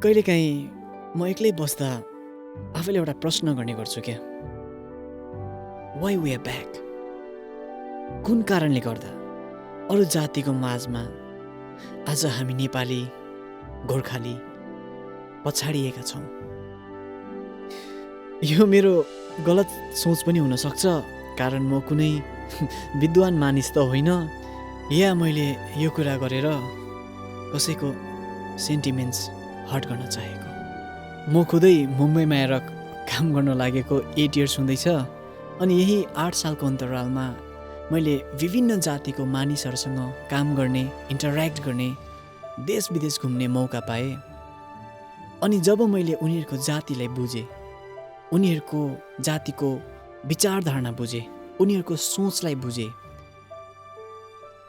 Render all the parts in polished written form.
कहिलेकाहीँ म एक्लै बस्दा आफैले एउटा प्रश्न गर्ने गर्छु क्या, वाइ वी आर ब्याक? कुन कारणले गर्दा अरू जातिको माझमा आज हामी नेपाली गोर्खाली पछाडिएका छौँ? यो मेरो गलत सोच पनि हुनसक्छ, कारण म कुनै विद्वान मानिस त होइन, या मैले यो कुरा गरेर कसैको सेन्टिमेन्ट्स हर्ट गर्न चाहेको। म खुदै मुम्बईमा आएर काम गर्न लागेको 8 इयर्स हुँदैछ, अनि यही 8 सालको अन्तरालमा मैले विभिन्न जातिको मानिसहरूसँग काम गर्ने, इन्टरेक्ट गर्ने, देश विदेश घुम्ने मौका पाएँ। अनि जब मैले उनीहरूको जातिलाई बुझेँ, उनीहरूको जातिको विचारधारणा बुझेँ, उनीहरूको सोचलाई बुझेँ,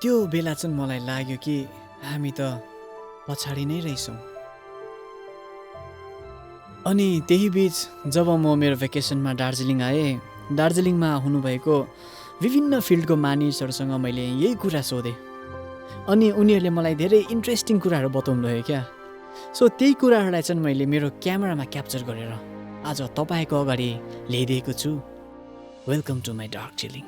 त्यो बेला चाहिँ मलाई लाग्यो कि हामी त पछाडि नै रहेछौँ। अनि त्यही बिच जब म मेरो भेकेसनमा दार्जिलिङ आएँ, दार्जिलिङमा हुनुभएको विभिन्न फिल्डको मानिसहरूसँग मैले यही कुरा सोधेँ, अनि उनीहरूले मलाई धेरै इन्ट्रेस्टिङ कुराहरू बताउनु भयो क्या। सो त्यही कुराहरूलाई चाहिँ मैले मेरो क्यामेरामा क्याप्चर गरेर आज तपाईँको अगाडि ल्याइदिएको छु। Welcome to my dark chilling.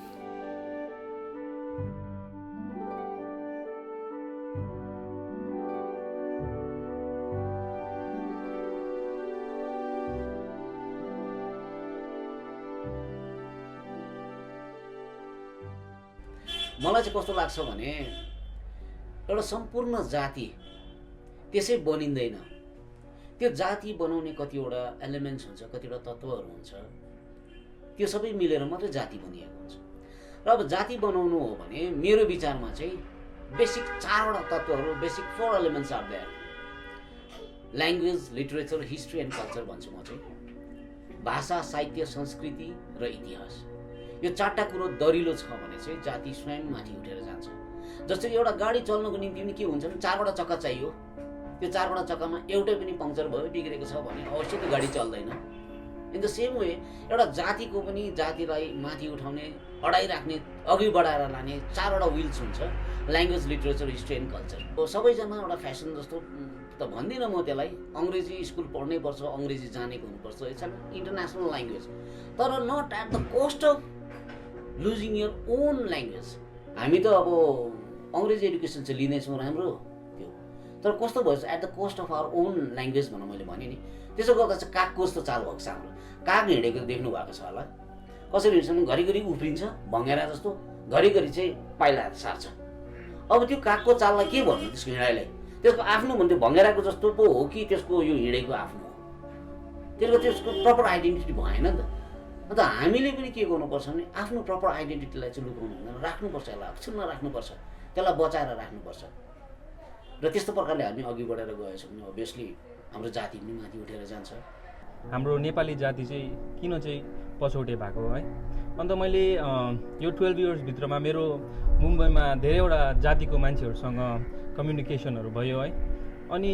मलाई चाहिँ कस्तो लाग्छ भने एउटा सम्पूर्ण जाति त्यसै बनिँदैन। त्यो जाति बनाउने कतिवटा एलिमेन्ट्स हुन्छ, कतिवटा तत्त्वहरू हुन्छ, त्यो सबै मिलेर मात्रै जाति बनिएको हुन्छ। र अब जाति बनाउनु हो भने मेरो विचारमा चाहिँ बेसिक 4वटा तत्त्वहरू, basic 4 elements are there. Language, literature, history and culture भन्छु म चाहिँ। भाषा, साहित्य, संस्कृति र इतिहास। यो 4टा कुरो दरिलो छ भने चाहिँ जाति स्वयं माथि उठेर जान्छ। जस्तो कि एउटा गाडी चल्नको निम्ति पनि के हुन्छ भने 4वटा चक्का चाहियो। त्यो 4वटा चक्कामा एउटै पनि पङ्क्चर भयो, बिग्रेको छ भने अवश्य त्यो गाडी चल्दैन। इन द सेम वे एउटा जातिको पनि जातिलाई माथि उठाउने, अडाइराख्ने, अघि बढाएर लाने 4वटा विल्स हुन्छ। Language, literature, history and culture. सबैजना एउटा फेसन जस्तो त भन्दिनँ म त्यसलाई, अङ्ग्रेजी स्कुल पढ्नै पर्छ, अङ्ग्रेजी जानेको हुनुपर्छ, इट्स एन इन्टरनेसनल ल्याङ्ग्वेज, तर not at the cost of losing your own language. हामी त अब अङ्ग्रेजी एडुकेसन चाहिँ लिँदैछौँ, राम्रो त्यो, तर कस्तो भएछ at the cost of our own language भनेर मैले भनेँ नि। त्यसो गर्दा चाहिँ कागको जस्तो चाल भएको छ हाम्रो। काग हिँडेको देख्नु भएको छ होला, कसरी हिँड्छ भने घरिघरि उफ्रिन्छ भँगेरा जस्तो, घरिघरि चाहिँ पाइला सार्छ। अब त्यो कागको चाललाई के भन्नु त्यसको हिँडाइलाई? त्यसको आफ्नो भन्थ्यो भँगेराको जस्तो पो हो कि त्यसको यो हिँडेको आफ्नो हो? त्यसको प्रपर आइडेन्टिटी भएन नि त। अन्त हामीले पनि के गर्नुपर्छ भने आफ्नो प्रपर आइडेन्टिटीलाई चाहिँ लुकाउनु हुँदैन, राख्नुपर्छ, यसलाई अक्षुण्ण राख्नुपर्छ, त्यसलाई बचाएर राख्नुपर्छ। र त्यस्तो प्रकारले हामी अघि बढेर गएछौँ भने अभियसली हाम्रो जाति पनि माथि उठेर जान्छ। हाम्रो नेपाली जाति चाहिँ किन चाहिँ पछौटे भएको है? अन्त मैले यो 12 इयर्सभित्रमा मेरो मुम्बईमा धेरैवटा जातिको मान्छेहरूसँग कम्युनिकेसनहरू भयो है। अनि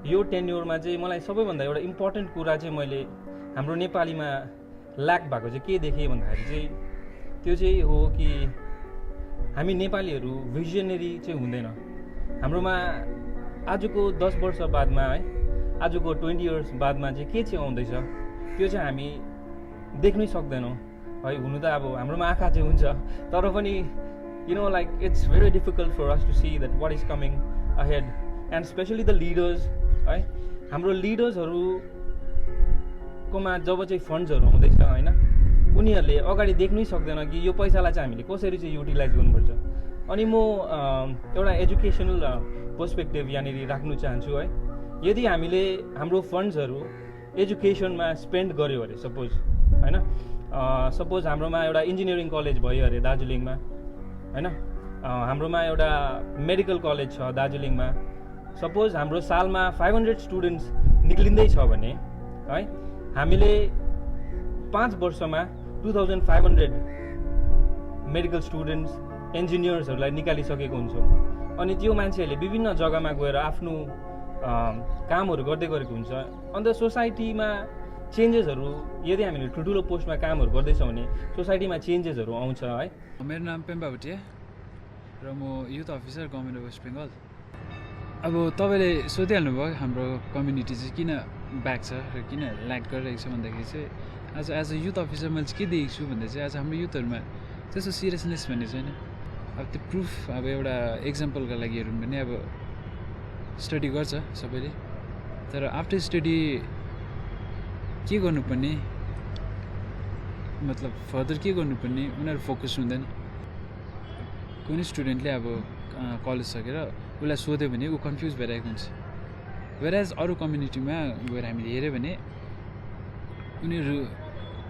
यो टेन्योरमा चाहिँ मलाई सबैभन्दा एउटा इम्पोर्टेन्ट कुरा चाहिँ मैले हाम्रो नेपालीमा ल्याक भएको चाहिँ के देखेँ भन्दाखेरि चाहिँ त्यो चाहिँ हो कि हामी नेपालीहरू भिजनरी चाहिँ हुँदैन। हाम्रोमा आजको 10 वर्ष बादमा है, आजको 20 इयर्स बादमा चाहिँ के चाहिँ आउँदैछ त्यो चाहिँ हामी देख्नै सक्दैनौँ है। हुनु त अब हाम्रोमा आँखा चाहिँ हुन्छ, तर पनि you know like it's very difficult for us to see that what is coming ahead, and specially the leaders है। हाम्रो लिडर्सहरूकोमा जब चाहिँ फन्ड्सहरू आउँदैछ होइन, उनीहरूले अगाडि देख्नै सक्दैन कि यो पैसालाई चाहिँ हामीले कसरी चाहिँ युटिलाइज गर्नुपर्छ। अनि म एउटा एजुकेसनल पर्सपेक्टिभ यहाँनिर राख्नु चाहन्छु है। यदि हामीले हाम्रो फन्ड्सहरू एजुकेसनमा स्पेन्ड गऱ्यो अरे सपोज होइन, सपोज हाम्रोमा एउटा इन्जिनियरिङ कलेज भयो अरे दार्जिलिङमा होइन, हाम्रोमा एउटा मेडिकल कलेज छ दार्जिलिङमा, सपोज हाम्रो सालमा 500 स्टुडेन्ट्स निक्लिँदैछ भने है, हामीले 5 वर्षमा 2500 मेडिकल स्टुडेन्ट्स, इन्जिनियर्सहरूलाई निकालिसकेको हुन्छौँ। अनि त्यो मान्छेहरूले विभिन्न जग्गामा गएर आफ्नो कामहरू गर्दै गरेको हुन्छ। अन्त सोसाइटीमा चेन्जेसहरू यदि हामीले ठुल्ठुलो पोस्टमा कामहरू गर्दैछौँ भने सोसाइटीमा चेन्जेसहरू आउँछ है। मेरो नाम पेम्बा भुटिया र म youth officer government of West Bengal. अब तपाईँले सोधिहाल्नु भयो हाम्रो कम्युनिटी चाहिँ किन ब्याक छ र किन ल्याक गरिरहेको छ भन्दाखेरि चाहिँ आज एज अ युथ अफिसर मैले चाहिँ के देखेको छु भन्दा चाहिँ आज हाम्रो युथहरूमा त्यस्तो सिरियसनेस भन्ने छैन। अब त्यो प्रुफ अब एउटा एक्जाम्पलको लागि हेरौँ भने अब स्टडी गर्छ सबैले, तर आफ्टर स्टडी के गर्नुपर्ने मतलब फर्दर के गर्नुपर्ने उनीहरू फोकस हुँदैन। कुनै स्टुडेन्टले अब कलेज सकेर उसलाई सोध्यो भने ऊ कन्फ्युज भइरहेको हुन्छ। वेराज अरू कम्युनिटीमा गएर हामीले हेऱ्यो भने उनीहरू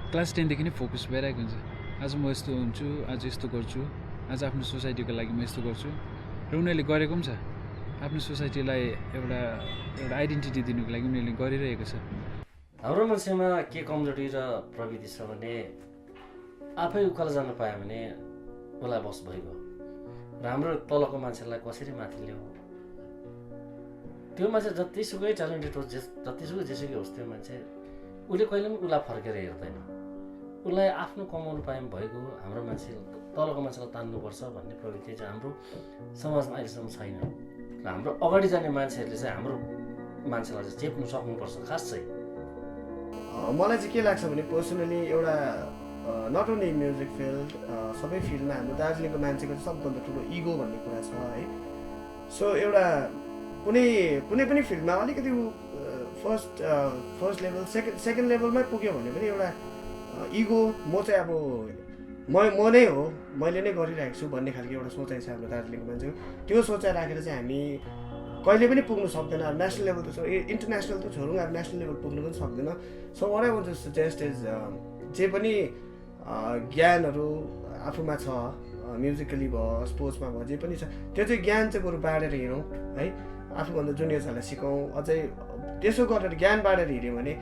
क्लास 10देखि नै फोकस भइरहेको हुन्छ। आज म यस्तो हुन्छु, आज यस्तो गर्छु, आज आफ्नो सोसाइटीको लागि म यस्तो गर्छु र उनीहरूले गरेको पनि छ। आफ्नो सोसाइटीलाई एउटा आइडेन्टिटी दिनुको लागि उनीहरूले गरिरहेको छ। हाम्रो मान्छेमा के कमजोरी र प्रविधि छ भने आफै उकालो जान पायो भने उसलाई बस भइगयो र हाम्रो तलको मान्छेलाई कसरी माथि ल्याऊ। त्यो मान्छे जतिसुकै ट्यालेन्टेड होस्, जतिसुकै जेसुकै होस्, त्यो मान्छे उसले कहिले पनि उसलाई फर्केर हेर्दैन। उसलाई आफ्नो कमाउनु पाए पनि भइगयो। हाम्रो मान्छे तलको मान्छेलाई तान्नुपर्छ भन्ने प्रवृत्ति चाहिँ हाम्रो समाजमा अहिलेसम्म छैन र हाम्रो अगाडि जाने मान्छेहरूले चाहिँ हाम्रो मान्छेलाई चाहिँ चेप्नु सक्नुपर्छ। खास चाहिँ मलाई चाहिँ के लाग्छ भने पर्सनली एउटा नट ओन्ली म्युजिक फिल्ड, सबै फिल्डमा हाम्रो दार्जिलिङको मान्छेको चाहिँ सबभन्दा ठुलो इगो भन्ने कुरा छ है। सो एउटा कुनै पनि फिल्डमा अलिकति फर्स्ट लेभल सेकेन्ड लेभलमै पुग्यो भने पनि एउटा इगो म चाहिँ अब म नै हो, मैले नै गरिरहेको छु भन्ने खालको एउटा सोचाइ छ हाम्रो दार्जिलिङको मान्छेको। त्यो सोचाइ राखेर चाहिँ हामी कहिले पनि पुग्नु सक्दैन। अब नेसनल लेभल त छ, इन्टरनेसनल त छोडौँ, अब नेसनल लेभल पुग्नु पनि सक्दैन। So what I want to suggest is जे पनि ज्ञानहरू आफूमा छ, म्युजिकली भयो, स्पोर्ट्समा भयो, जे पनि छ, त्यो चाहिँ ज्ञान चाहिँ बरु बाँडेर हिँडौँ है। आफूभन्दा जुनियर्सहरूलाई सिकाउँ। अझै त्यसो गरेर ज्ञान बाँडेर हिँड्यो भने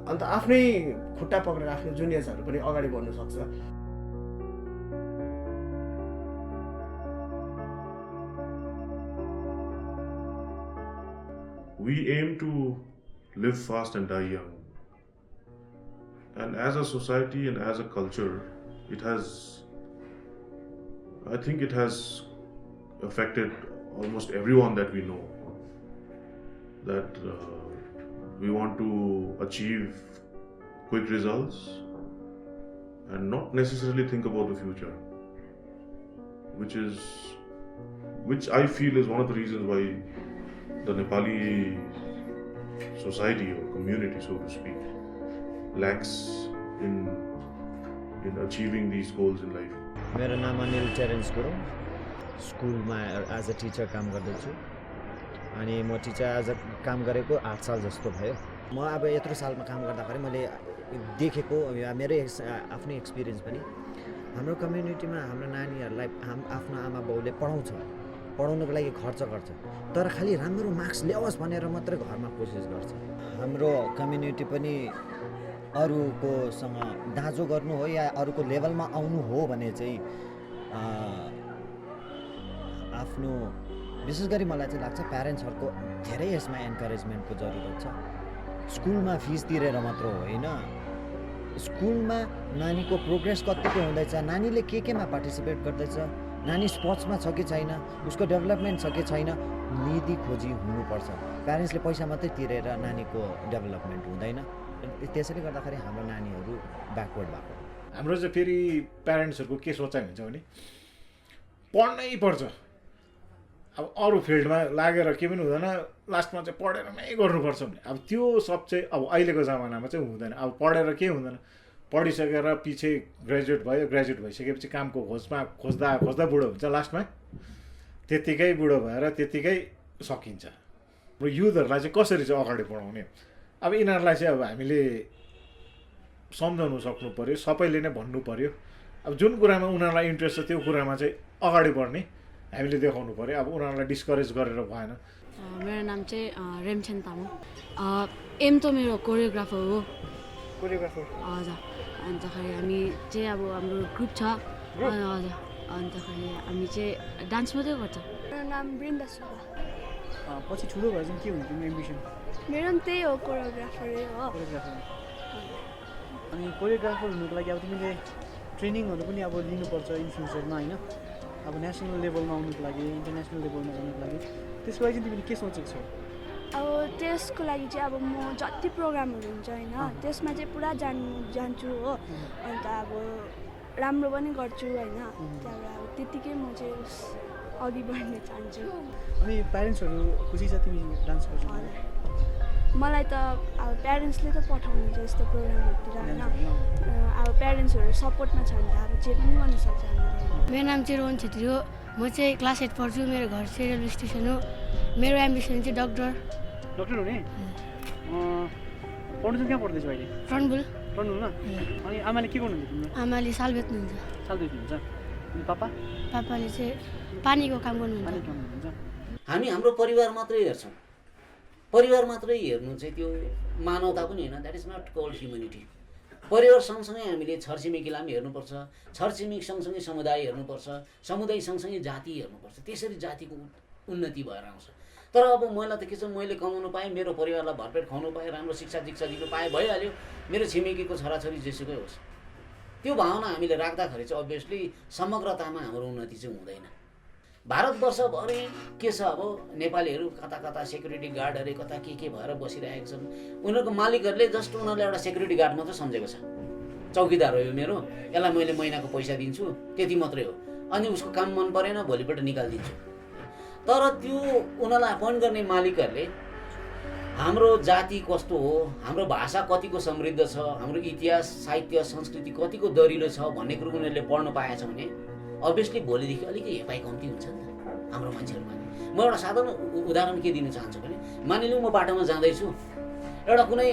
अन्त आफ्नै खुट्टा पक्रेर आफ्नो जुनियर्सहरू पनि अगाडि बढ्नु सक्छ। We aim to live fast and die young. And as a society and as a culture, I think it has affected almost everyone that we know. That we want to achieve quick results and not necessarily think about the future, which I feel is one of the reasons why the Nepali society or community, so to speak, lacks in achieving these goals in life. मेरो नाम अनिल गurung, स्कुलमा as a teacher काम गर्दैछु अनि म teacher as a काम गरेको 8 साल जस्तो भयो। म अब यत्रो सालमा काम गर्दाखेरि मैले देखेको मेरो आफ्नै एक्सपिरियन्स पनि हाम्रो कम्युनिटीमा हाम्रो नानीहरूलाई आफ्नो आमा बाउले पढाउनको लागि खर्च गर्छ, तर खालि राम्रो मार्क्स ल्याओस् भनेर मात्रै घरमा कोसिस गर्छ। हाम्रो कम्युनिटी पनि अरूकोसँग दाँजो गर्नु हो या अरूको लेभलमा आउनु हो भने चाहिँ आफ्नो विशेष गरी मलाई चाहिँ लाग्छ प्यारेन्ट्सहरूको धेरै यसमा एन्करेजमेन्टको जरुरत छ। स्कुलमा फिस तिरेर मात्र होइन, स्कुलमा नानीको प्रोग्रेस कतिको हुँदैछ, नानीले केमा पार्टिसिपेट गर्दैछ, नानी स्पोर्ट्समा छ कि छैन, उसको डेभलपमेन्ट छ कि छैन, निधि खोजी हुनुपर्छ। प्यारेन्ट्सले पैसा मात्रै तिरेर नानीको डेभलपमेन्ट हुँदैन। त्यसैले गर्दाखेरि हाम्रो नानीहरू ब्याकवर्ड भएको। हाम्रो चाहिँ फेरि प्यारेन्ट्सहरूको के सोचाइ हुन्छ भने पढ्नै पर्छ, अब अरू फिल्डमा लागेर के पनि हुँदैन, लास्टमा चाहिँ पढेर नै गर्नुपर्छ भने अब त्यो सब चाहिँ अब अहिलेको जमानामा चाहिँ हुँदैन। अब पढेर के हुँदैन, पढिसकेर पछि ग्रेजुएट भइसकेपछि कामको खोज्दा बुढो हुन्छ, लास्टमा त्यत्तिकै बुढो भएर त्यत्तिकै सकिन्छ। र युथहरूलाई चाहिँ कसरी चाहिँ अगाडि बढाउने, अब यिनीहरूलाई चाहिँ अब हामीले सम्झाउनु सक्नु पऱ्यो, सबैले नै भन्नु पऱ्यो। अब जुन कुरामा उनीहरूलाई इन्ट्रेस्ट छ त्यो कुरामा चाहिँ अगाडि बढ्ने हामीले देखाउनु पऱ्यो। अब उनीहरूलाई डिस्करेज गरेर भएन। मेरो नाम चाहिँ रिमछेन तामाङ। एम त मेरो कोरियोग्राफर हो। हजुर, अन्तखेरि हामी चाहिँ अब हाम्रो ग्रुप छ। हजुर, अन्तखेरि हामी चाहिँ डान्स मात्रै गर्छ। मेरो नाम बृन्दा सुब्बा। पछि ठुलो भए चाहिँ के हुन्छ तिम्रो एम्बिसन? मेरो पनि त्यही हो, कोरियोग्राफरै हो। अनि कोरियोग्राफर हुनुको लागि अब तिमीले ट्रेनिङहरू पनि अब लिनुपर्छ इन फ्युचरमा होइन? अब नेसनल लेभलमा आउनुको लागि इन्टरनेसनल लेभलमा जानुको लागि त्यसको लागि चाहिँ तिमीले के सोचेको छौ? अब त्यसको लागि चाहिँ अब म जति प्रोग्रामहरू हुन्छ होइन त्यसमा चाहिँ पुरा जान्छु हो। अन्त अब राम्रो पनि गर्छु होइन। त्यहाँबाट अब त्यतिकै म चाहिँ अघि बढ्न चाहन्छु। अनि प्यारेन्ट्सहरू खुसी छ तिमी डान्स गर्छौ? मलाई त अब प्यारेन्ट्सले त पठाउनुहुन्छ यस्तो प्रोग्रामहरूतिर होइन। अब प्यारेन्ट्सहरू सपोर्टमा छ भने त अब जे पनि गर्न सक्छ हामीले। मेरो नाम चाहिँ रोहन छेत्री हो। म चाहिँ क्लास 8 पढ्छु। मेरो घर चाहिँ रेलवे स्टेसन हो। मेरो एम्बिसन चाहिँ डक्टर हुने। पढ्नु चाहिँ कहाँ पढ्दैछौ अहिले? फ्रन्टबुल न? अनि आमाले के गर्नुहुन्छ तिम्रो? आमाले साल बेच्नुहुन्छ। अनि पापाले चाहिँ पानीको काम गर्नुहुन्छ। हामी हाम्रो परिवार मात्रै हेर्छौँ। परिवार मात्रै हेर्नु चाहिँ त्यो मानवता पनि होइन। That is not called humanity. परिवार सँगसँगै हामीले छरछिमेकीलाई पनि हेर्नुपर्छ। छरछिमेकी सँगसँगै समुदाय हेर्नुपर्छ। समुदाय सँगसँगै जाति हेर्नुपर्छ। त्यसरी जातिको उन्नति भएर आउँछ। तर अब मलाई त के छ, मैले कमाउनु पाएँ, मेरो परिवारलाई भरपेट खुवाउनु पाएँ, राम्रो शिक्षा दीक्षा दिनु पाएँ, भइहाल्यो। मेरो छिमेकीको छोराछोरी जेसुकै होस्, त्यो भावना हामीले राख्दाखेरि चाहिँ अभियसली समग्रतामा हाम्रो उन्नति चाहिँ हुँदैन। भारतवर्षभरि के छ, अब नेपालीहरू कता कता सेक्युरिटी गार्डहरू कता के भएर बसिरहेका छन्। उनीहरूको मालिकहरूले जस्ट उनीहरूले एउटा सेक्युरिटी गार्ड मात्रै सम्झेको छ। चौकीदार हो यो मेरो, यसलाई मैले महिनाको पैसा दिन्छु, त्यति मात्रै हो। अनि उसको काम मन परेन, भोलिपल्ट निकालिदिन्छु। तर त्यो उनीहरूलाई एपोइन्ट गर्ने मालिकहरूले हाम्रो जाति कस्तो हो, हाम्रो भाषा कतिको समृद्ध छ, हाम्रो इतिहास साहित्य संस्कृति कतिको दरिलो छ भन्ने कुरो उनीहरूले पढ्नु पाएछ भने अभियसली भोलिदेखि अलिकति हेपाइ कम्ती हुन्छ नि त हाम्रो मान्छेहरूमा। म एउटा साधारण उदाहरण के दिन चाहन्छु भने, मानिलिउँ म बाटोमा जाँदैछु, एउटा कुनै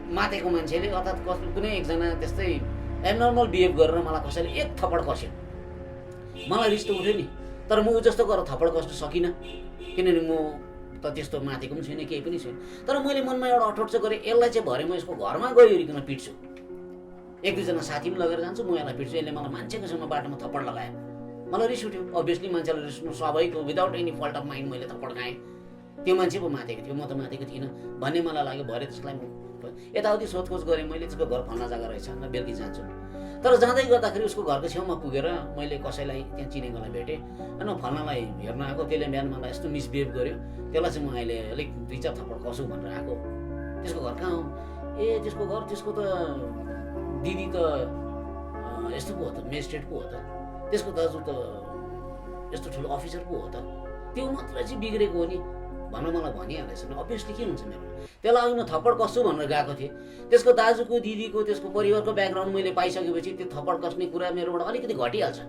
मातेको मान्छेले अर्थात् कुनै एकजना त्यस्तै एबनर्मल बिहेभ गरेर मलाई कसैले एक थप्पड कस्यो, मलाई रिस त उठ्यो नि। तर म ऊ जस्तो गरेर थप्पड कस्न सकिनँ, किनभने म त त्यस्तो माथेको पनि छुइनँ, केही पनि छुइनँ। तर मैले मनमा एउटा अठोट चाहिँ गरेँ, यसलाई चाहिँ भरे म यसको घरमा गइकन पिट्छु। एक दुईजना साथी पनि लगेर जान्छु, म यसलाई पिट्छु। यसले मलाई मान्छेको छेउमा बाटोमा थप्पड लगायो, मलाई रिस उठ्यो। अभियसली मान्छेलाई रिस उठ्नु स्वाभाविक हो। Without any fault of mind मैले थप्पड खाएँ। त्यो मान्छे पो माथेको थियो, म त माथेको थिइनँ भन्ने मलाई लाग्यो। भरे त्यसलाई यताउति सोधखोज गरेँ मैले, त्यसको घर फल्ना जग्गा रहेछ, अन्त बेलुकी जान्छु। तर जाँदै गर्दाखेरि उसको घरको छेउमा पुगेर मैले कसैलाई त्यहाँ चिनेकोलाई भेटेँ। अनि फल्नालाई हेर्न आएको, त्यसले बिहान मलाई यस्तो मिसबिहेभ गर्यो, त्यसलाई चाहिँ म अहिले अलिक 2-4 थप्पड कसु भनेर आएको। त्यसको घर कहाँ हो? ए त्यसको घर, त्यसको त दिदी त यस्तो पो हो त, मेजिस्ट्रेट पो हो त, त्यसको दाजु त यस्तो ठुलो अफिसर पो हो त, त्यो मात्रै चाहिँ बिग्रेको हो नि भनेर मलाई भनिहालेछ भने अभियसली के हुन्छ मेरो? त्यसलाई अघि म थप्पड कस्छु भनेर गएको थिएँ। त्यसको दाजुको दिदीको त्यसको परिवारको ब्याकग्राउन्ड मैले पाइसकेपछि त्यो थप्पड कस्ने कुरा मेरोबाट अलिकति घटिहाल्छ।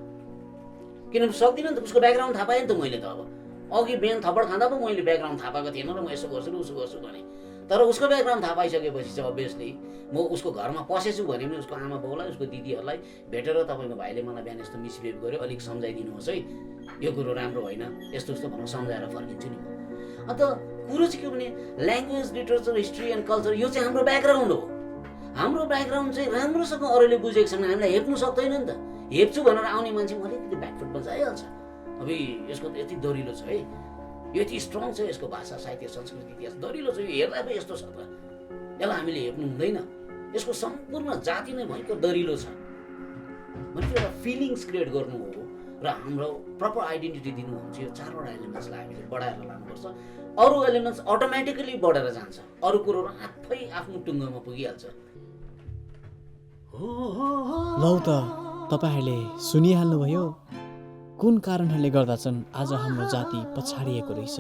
किनभने सक्दिनँ नि त, उसको ब्याकग्राउन्ड थाहा पाएँ नि त मैले त। अब अघि बिहान थप्पड खाँदा पो मैले ब्याकग्राउन्ड थाहा पाएको थिएन र म यसो गर्छु र उसो गर्छु भने। तर उसको ब्याकग्राउन्ड थाहा पाइसकेपछि चाहिँ अभियसली म उसको घरमा पसेछु भने पनि उसको आमा बाउलाई, उसको दिदीहरूलाई भेटेर तपाईँको भाइले मलाई बिहान यस्तो मिसबिहेभ गर्यो, अलिक सम्झाइदिनुहोस् है, यो कुरो राम्रो होइन, यस्तो यस्तो भनेर सम्झाएर फर्किन्छु नि म। अन्त कुरो चाहिँ के भने, language, literature, history and culture यो चाहिँ हाम्रो ब्याकग्राउन्ड हो। हाम्रो ब्याकग्राउन्ड चाहिँ राम्रोसँग अरूले बुझेको छैन, हामीलाई हेप्नु सक्दैन नि त। हेप्छु भनेर आउने मान्छे अलिकति ब्याकफुट बजाइहाल्छ। अब यसको त यति दरिलो छ है, यो यति स्ट्रङ छ, यसको भाषा साहित्य संस्कृति इतिहास दरिलो छ, यो हेर्दा पो यस्तो छ त, यसलाई हामीले हेप्नु हुँदैन। यसको सम्पूर्ण जाति नै भएको दरिलो छ भने एउटा फिलिङ्स क्रिएट गर्नु हो र हाम्रो प्रपर आइडेन्टिटी दिनु हो भने यो 4वटा एलिमेन्ट्सलाई हामीले बढाएर लानुपर्छ। अरू एलिमेन्ट्स अटोमेटिकली बढेर जान्छ, अरू कुरोहरू आफै आफ्नो टुङ्गोमा पुगिहाल्छ। लौ त तपाईँहरूले सुनिहाल्नुभयो कुन कारणहरूले गर्दा चाहिँ आज हाम्रो जाति पछाडिएको रहेछ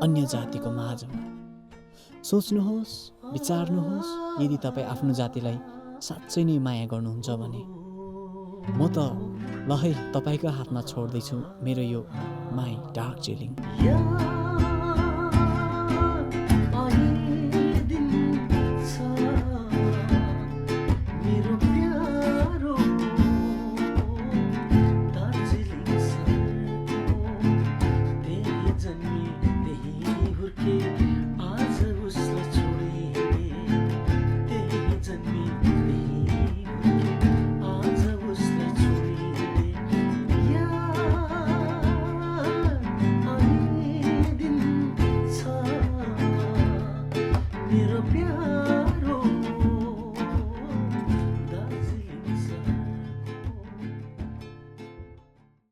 अन्य जातिको माझमा। सोच्नुहोस्, विचार्नुहोस्, यदि तपाईँ आफ्नो जातिलाई साँच्चै नै माया गर्नुहुन्छ भने। म त ल है तपाईँको हातमा छोड्दैछु मेरो यो माई डार्क जेलिङ।